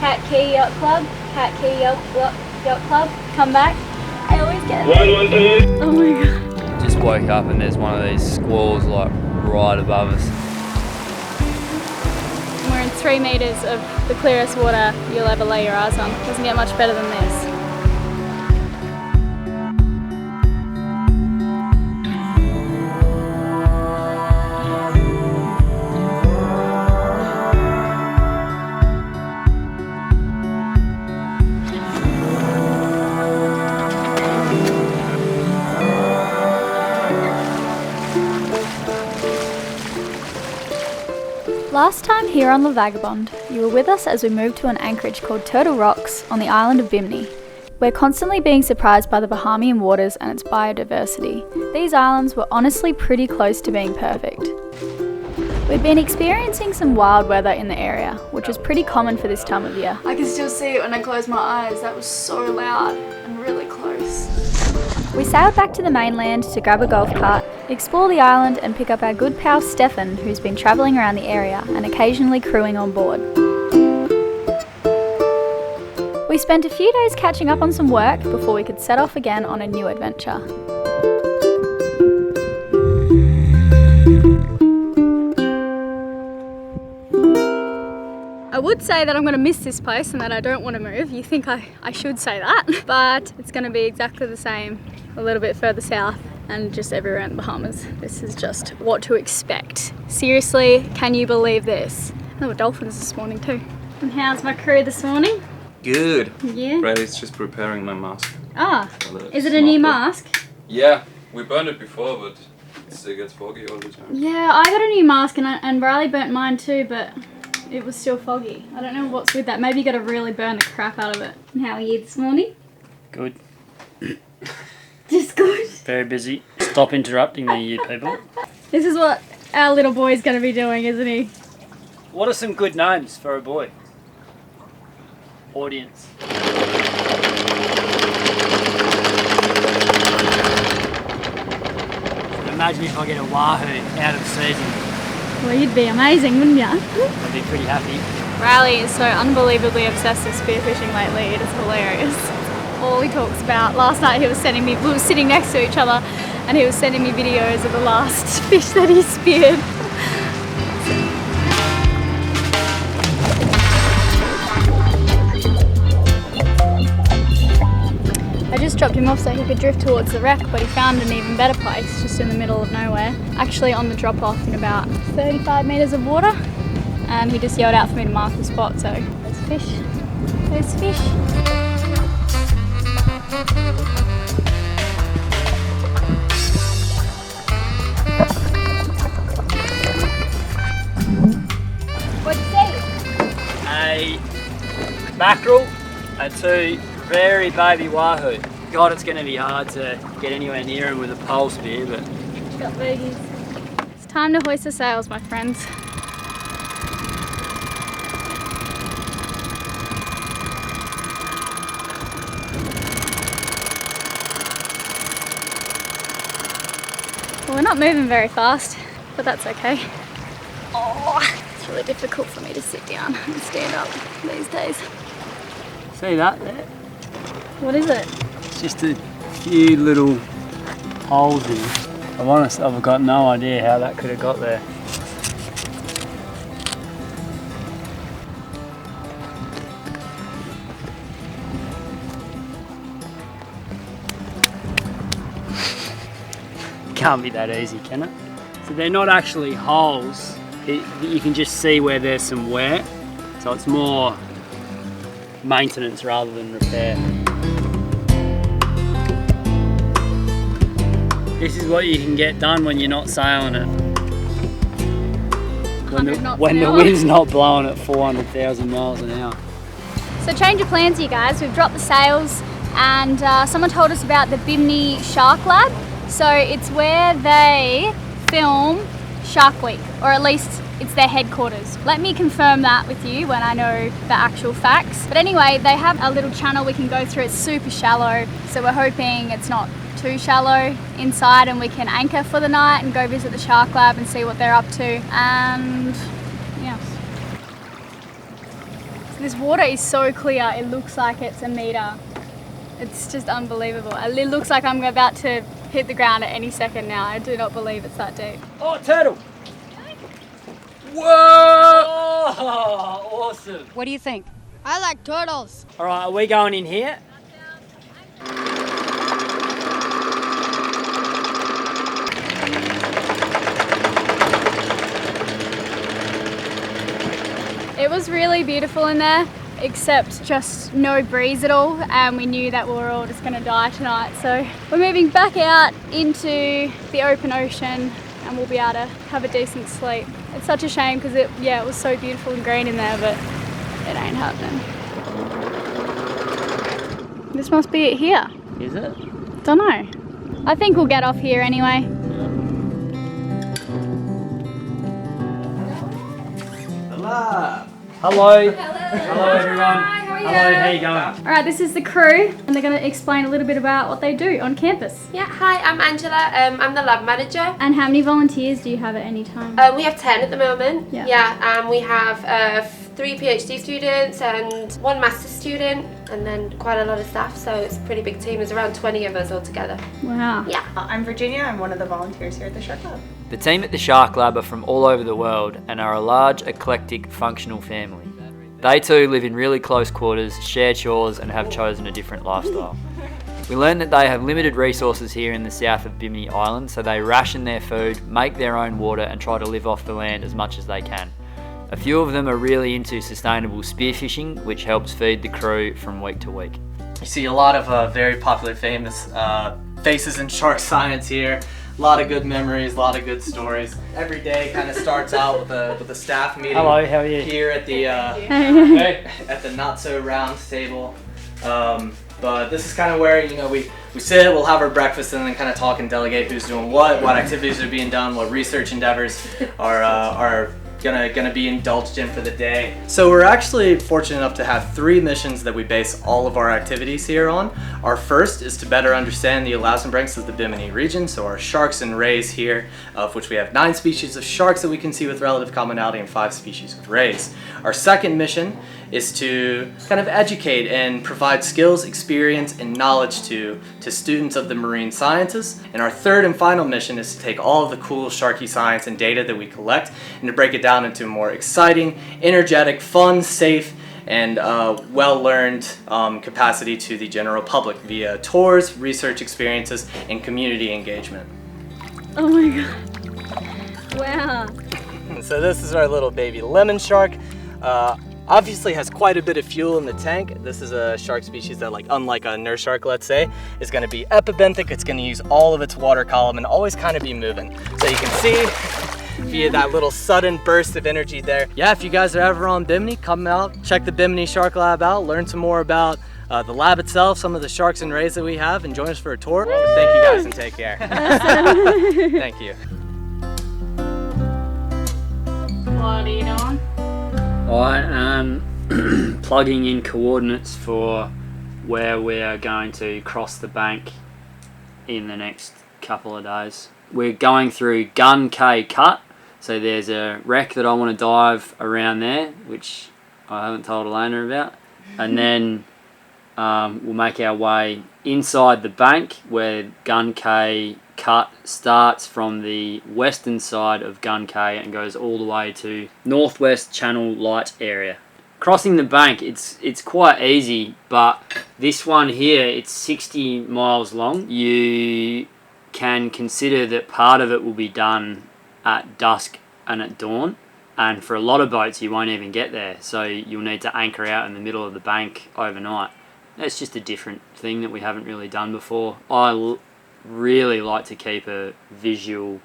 Cat Key Yacht Club, Cat Key Yacht Club, come back. I always get it. Oh my god. Just woke up and there's one of these squalls like right above us. We're in 3 metres of the clearest water you'll ever lay your eyes on. Doesn't get much better than this. Last time here on The Vagabond, you were with us as we moved to an anchorage called Turtle Rocks on the island of Bimini. We're constantly being surprised by the Bahamian waters and its biodiversity. These islands were honestly pretty close to being perfect. We've been experiencing some wild weather in the area, which is pretty common for this time of year. I can still see it when I close my eyes. That was so loud and really close. We sailed back to the mainland to grab a golf cart, explore the island and pick up our good pal Stefan, who's been travelling around the area and occasionally crewing on board. We spent a few days catching up on some work before we could set off again on a new adventure. I would say that I'm going to miss this place and that I don't want to move. You think I should say that, but it's going to be exactly the same a little bit further south and just everywhere in the Bahamas. This is just what to expect. Seriously, can you believe this? There were dolphins this morning too. And how's my crew this morning? Good. Yeah? Riley's just preparing my mask. Ah, is it a new mask? Yeah, we burned it before, but it gets foggy all the time. Yeah, I got a new mask and Riley burnt mine too, but it was still foggy. I don't know what's with that. Maybe you got to really burn the crap out of it. And how are you this morning? Good. Just good. Very busy. Stop interrupting me, you people. This is what our little boy's going to be doing, isn't he? What are some good names for a boy? Audience. Imagine if I get a wahoo out of season. Well, you'd be amazing, wouldn't you? I'd be pretty happy. Riley is so unbelievably obsessed with spearfishing lately. It is hilarious. All he talks about. Last night we were sitting next to each other and he was sending me videos of the last fish that he speared. I just dropped him off so he could drift towards the wreck, but he found an even better place just in the middle of nowhere. Actually on the drop off in about 35 metres of water, and he just yelled out for me to mark the spot, so there's fish. There's fish. What'd you see? A mackerel and 2 very baby wahoo. God, it's going to be hard to get anywhere near him with a pole spear, but... Got boogies. It's time to hoist the sails, my friends. Well, we're not moving very fast, but that's okay. Oh, it's really difficult for me to sit down and stand up these days. See that there? What is it? It's just a few little holes in it. I've got no idea how that could have got there. Can't be that easy, can it? So they're not actually holes. You can just see where there's some wear. So it's more maintenance rather than repair. This is what you can get done when you're not sailing it. When the wind's not blowing at 400,000 miles an hour. So change of plans, you guys. We've dropped the sails and someone told us about the Bimini Shark Lab. So it's where they film Shark Week, or at least it's their headquarters. Let me confirm that with you when I know the actual facts. But anyway, they have a little channel we can go through. It's super shallow, so we're hoping it's not too shallow inside and we can anchor for the night and go visit the Shark Lab and see what they're up to. And yeah. This water is so clear, it looks like it's a metre. It's just unbelievable. It looks like I'm about to hit the ground at any second now. I do not believe it's that deep. Oh, turtle! Whoa! Oh, awesome. What do you think? I like turtles. All right, are we going in here? It was really beautiful in there, except just no breeze at all, and we knew that we were all just going to die tonight. So we're moving back out into the open ocean and we'll be able to have a decent sleep. It's such a shame because it was so beautiful and green in there, but it ain't happening. This must be it here. Is it? Dunno. I think we'll get off here anyway. Hello. Hello everyone. Hi, how are you? Hello, how you going? Alright, this is the crew and they're going to explain a little bit about what they do on campus. Yeah, hi, I'm Angela. I'm the lab manager. And how many volunteers do you have at any time? We have 10 at the moment. Yeah. We have 3 PhD students and 1 master's student, and then quite a lot of staff, so it's a pretty big team. There's around 20 of us all together. Wow. Yeah. I'm Virginia. I'm one of the volunteers here at the Shark Lab. The team at the Shark Lab are from all over the world and are a large, eclectic, functional family. They too live in really close quarters, share chores and have chosen a different lifestyle. We learned that they have limited resources here in the south of Bimini Island, so they ration their food, make their own water and try to live off the land as much as they can. A few of them are really into sustainable spearfishing, which helps feed the crew from week to week. You see a lot of very popular, famous faces in shark science here. A lot of good memories, a lot of good stories. Every day kind of starts out with a staff meeting. Hello, how are you? Here at the at the not so round table. But this is kind of where we sit, we'll have our breakfast, and then kind of talk and delegate who's doing what activities are being done, what research endeavors are gonna be indulged in for the day. So we're actually fortunate enough to have 3 missions that we base all of our activities here on. Our first is to better understand the elasmobranchs of the Bimini region, so our sharks and rays here, of which we have 9 species of sharks that we can see with relative commonality and 5 species with rays. Our second mission is to kind of educate and provide skills, experience, and knowledge to students of the marine sciences. And our third and final mission is to take all of the cool sharky science and data that we collect and to break it down into a more exciting, energetic, fun, safe, and well-learned capacity to the general public via tours, research experiences, and community engagement. Oh my god. Wow. So this is our little baby lemon shark. Obviously has quite a bit of fuel in the tank. This is a shark species that, unlike a nurse shark, let's say, is going to be epibenthic. It's going to use all of its water column and always kind of be moving. So you can see via that little sudden burst of energy there. Yeah, if you guys are ever on Bimini, come out, check the Bimini Shark Lab out, learn some more about the lab itself, some of the sharks and rays that we have, and join us for a tour. Thank you guys and take care. Thank you. What are you doing? I am plugging in coordinates for where we are going to cross the bank in the next couple of days. We're going through Gun Cay Cut, so there's a wreck that I want to dive around there, which I haven't told Elayna about, and then we'll make our way inside the bank where Gun Cay Cut starts from the western side of Gun Cay and goes all the way to northwest Channel Light area. Crossing the bank, it's quite easy, but this one here, it's 60 miles long. You can consider that part of it will be done at dusk and at dawn, and for a lot of boats you won't even get there, so you'll need to anchor out in the middle of the bank overnight. It's just a different thing that we haven't really done before. I really like to keep a visual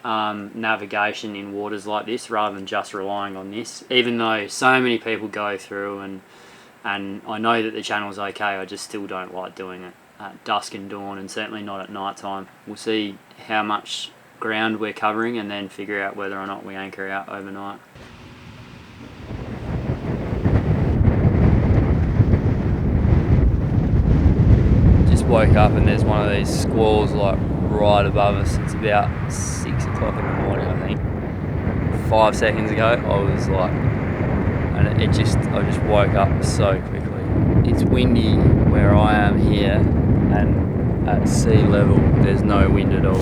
navigation in waters like this rather than just relying on this, even though so many people go through and I know that the channel's okay. I just still don't like doing it at dusk and dawn, and certainly not at night time. We'll see how much ground we're covering and then figure out whether or not we anchor out overnight. Woke up and there's one of these squalls right above us. It's about 6 o'clock in the morning, I think. 5 seconds ago I was and I just woke up so quickly. It's windy where I am here, and at sea level there's no wind at all.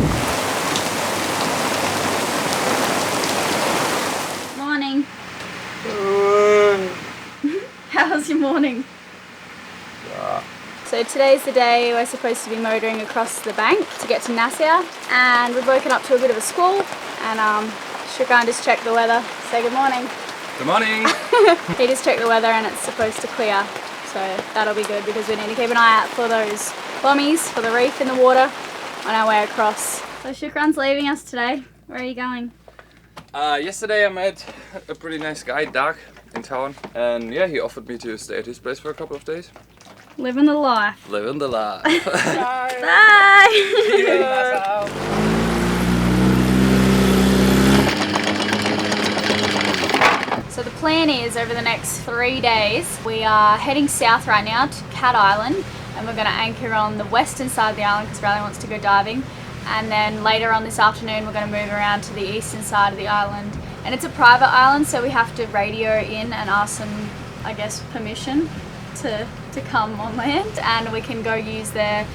Morning. How's your morning? So today's the day we're supposed to be motoring across the bank to get to Nassau, and we've woken up to a bit of a squall, and Shukran just checked the weather. Say good morning. Good morning! He just checked the weather and it's supposed to clear, so that'll be good because we need to keep an eye out for those bommies, for the reef in the water on our way across. So Shukran's leaving us today. Where are you going? Yesterday I met a pretty nice guy, Doug, in town. And yeah, he offered me to stay at his place for a couple of days. Living the life. Living the life. Bye! So the plan is over the next 3 days, we are heading south right now to Cat Island, and we're going to anchor on the western side of the island because Riley wants to go diving. And then later on this afternoon we're going to move around to the eastern side of the island. And it's a private island, so we have to radio in and ask some, I guess, permission to come on land, and we can go use their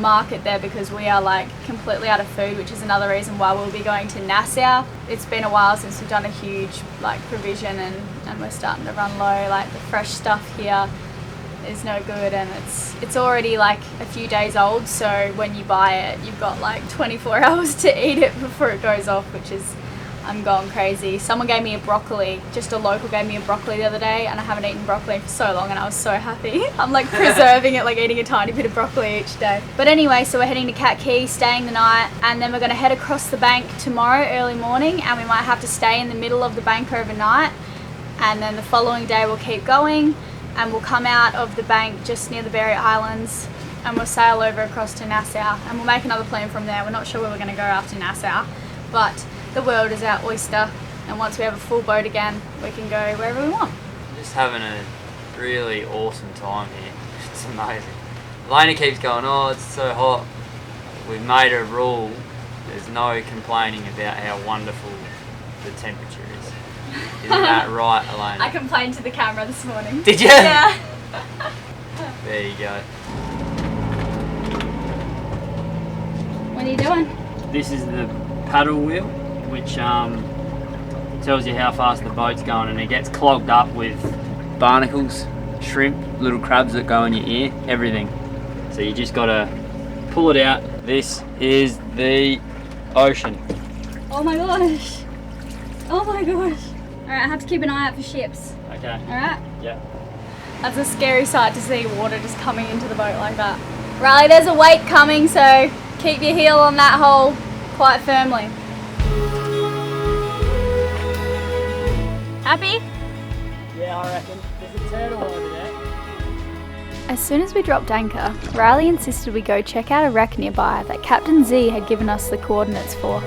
market there because we are like completely out of food, which is another reason why we'll be going to Nassau. It's been a while since we've done a huge like provision, and we're starting to run low. Like the fresh stuff here is no good, and it's already like a few days old, so when you buy it you've got like 24 hours to eat it before it goes off, which is, I'm going crazy. Someone gave me a broccoli, just a local gave me a broccoli the other day, and I haven't eaten broccoli for so long and I was so happy. I'm like preserving it, like eating a tiny bit of broccoli each day. But anyway, so we're heading to Cat Key, staying the night, and then we're going to head across the bank tomorrow early morning, and we might have to stay in the middle of the bank overnight, and then the following day we'll keep going, and we'll come out of the bank just near the Berry Islands, and we'll sail over across to Nassau, and we'll make another plan from there. We're not sure where we're going to go after Nassau, but the world is our oyster, and once we have a full boat again, we can go wherever we want. Just having a really awesome time here. It's amazing. Elayna keeps going, oh, it's so hot. We've made a rule. There's no complaining about how wonderful the temperature is. Isn't that right, Elayna? I complained to the camera this morning. Did you? Yeah. There you go. What are you doing? This is the paddle wheel, which tells you how fast the boat's going, and it gets clogged up with barnacles, shrimp, little crabs that go in your ear, everything. So you just gotta pull it out. This is the ocean. Oh my gosh. Oh my gosh. Alright, I have to keep an eye out for ships. Okay. Alright? Yeah. That's a scary sight to see water just coming into the boat like that. Riley, there's a wake coming, so keep your heel on that hole quite firmly. Happy? Yeah, I reckon. There's a turtle over there. As soon as we dropped anchor, Riley insisted we go check out a wreck nearby that Captain Z had given us the coordinates for.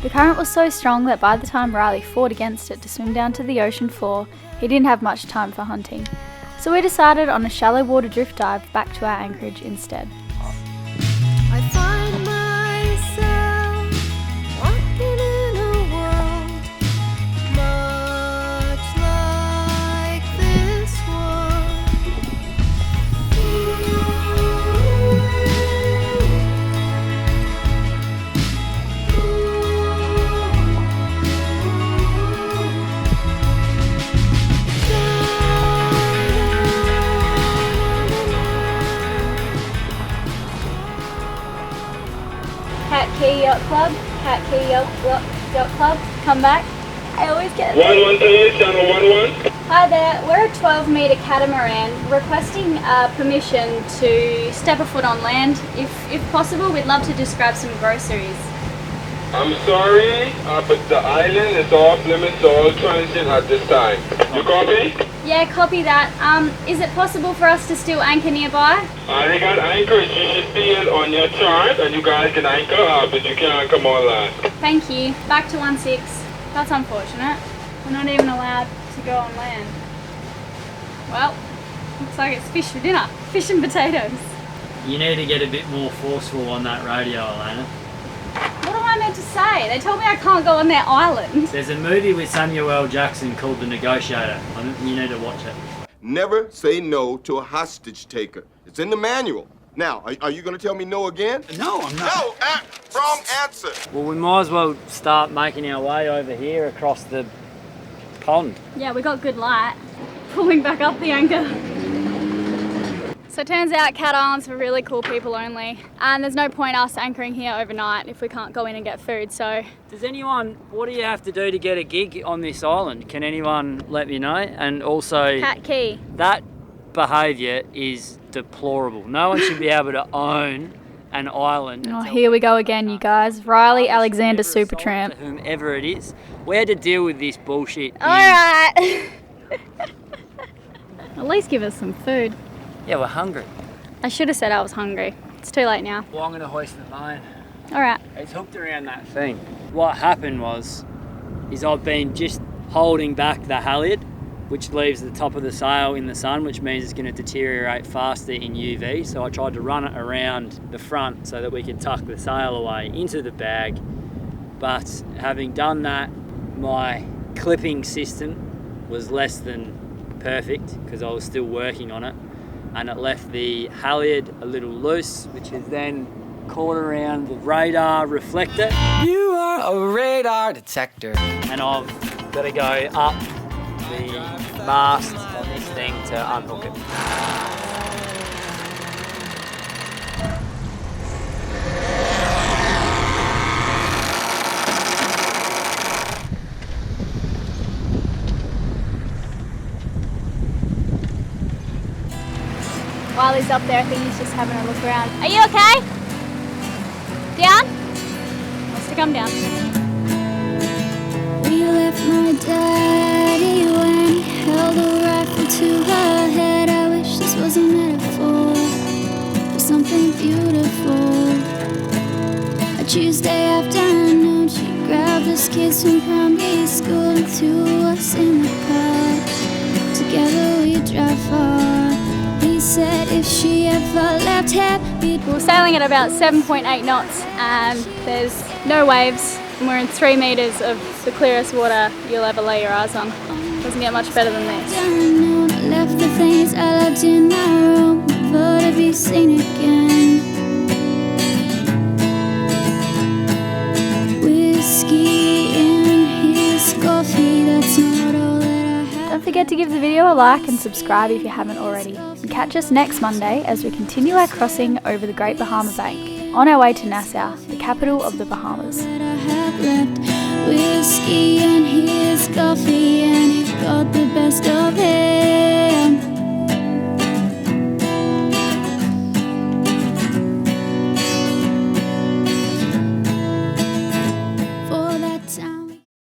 The current was so strong that by the time Riley fought against it to swim down to the ocean floor, he didn't have much time for hunting. So we decided on a shallow water drift dive back to our anchorage instead. I find myself walking in a world much like this Cat Key Yacht Club, Cat Key Yacht Club, come back. I always get it. 113, channel 11. Hi there, we're a 12-metre catamaran requesting permission to step a foot on land. If possible, we'd love to just grab some groceries. I'm sorry, but the island is off limits to all transit at this time. You copy? Yeah, copy that. Is it possible for us to still anchor nearby? They got anchors. You should see it on your chart, and you guys can anchor, but you can't come on land. Thank you. Back to 16. That's unfortunate. We're not even allowed to go on land. Well, looks like it's fish for dinner. Fish and potatoes. You need to get a bit more forceful on that radio, Elayna. What am I meant to say? They told me I can't go on their island. There's a movie with Samuel L. Jackson called The Negotiator. You need to watch it. Never say no to a hostage taker. It's in the manual. Now, are you going to tell me no again? No, I'm not. No, wrong answer. Well, we might as well start making our way over here across the pond. Yeah, we got good light. Pulling back up the anchor. So it turns out Cat Island's for really cool people only, and there's no point us anchoring here overnight if we can't go in and get food, so... Does anyone, what do you have to do to get a gig on this island? Can anyone let me know? And also... Cat key. That behaviour is deplorable. No one should be able to own an island. Oh, here we go again, you guys. Riley Alexander Supertramp. Whomever it is, we had to deal with this bullshit. Alright! At least give us some food. Yeah, we're hungry. I should have said I was hungry. It's too late now. Well, I'm going to hoist the line. Alright. It's hooked around that thing. What happened is I've been just holding back the halyard, which leaves the top of the sail in the sun, which means it's going to deteriorate faster in UV. So I tried to run it around the front so that we could tuck the sail away into the bag. But having done that, my clipping system was less than perfect because I was still working on it. And it left the halyard a little loose, which is then caught around the radar reflector. You are a radar detector. And I've got to go up the mast on this thing to unhook it. While he's up there, I think he's just having a look around. Are you okay? Down? Wants to come down. We left my daddy when he held a rifle to her head. I wish this was a metaphor for something beautiful. A Tuesday afternoon, she grabbed us kids from primary school and threw us in the car. Together we drive far. He said if she ever left him, we're sailing at about 7.8 knots and there's no waves and we're in 3 meters of the clearest water you'll ever lay your eyes on. Doesn't get much better than this. I left the things I loved in my room, never to be seen again. Whiskey in his coffee, that's not all that I have. Don't forget to give the video a like and subscribe if you haven't already. And catch us next Monday as we continue our crossing over the Great Bahama Bank, on our way to Nassau, the capital of the Bahamas. Whiskey in his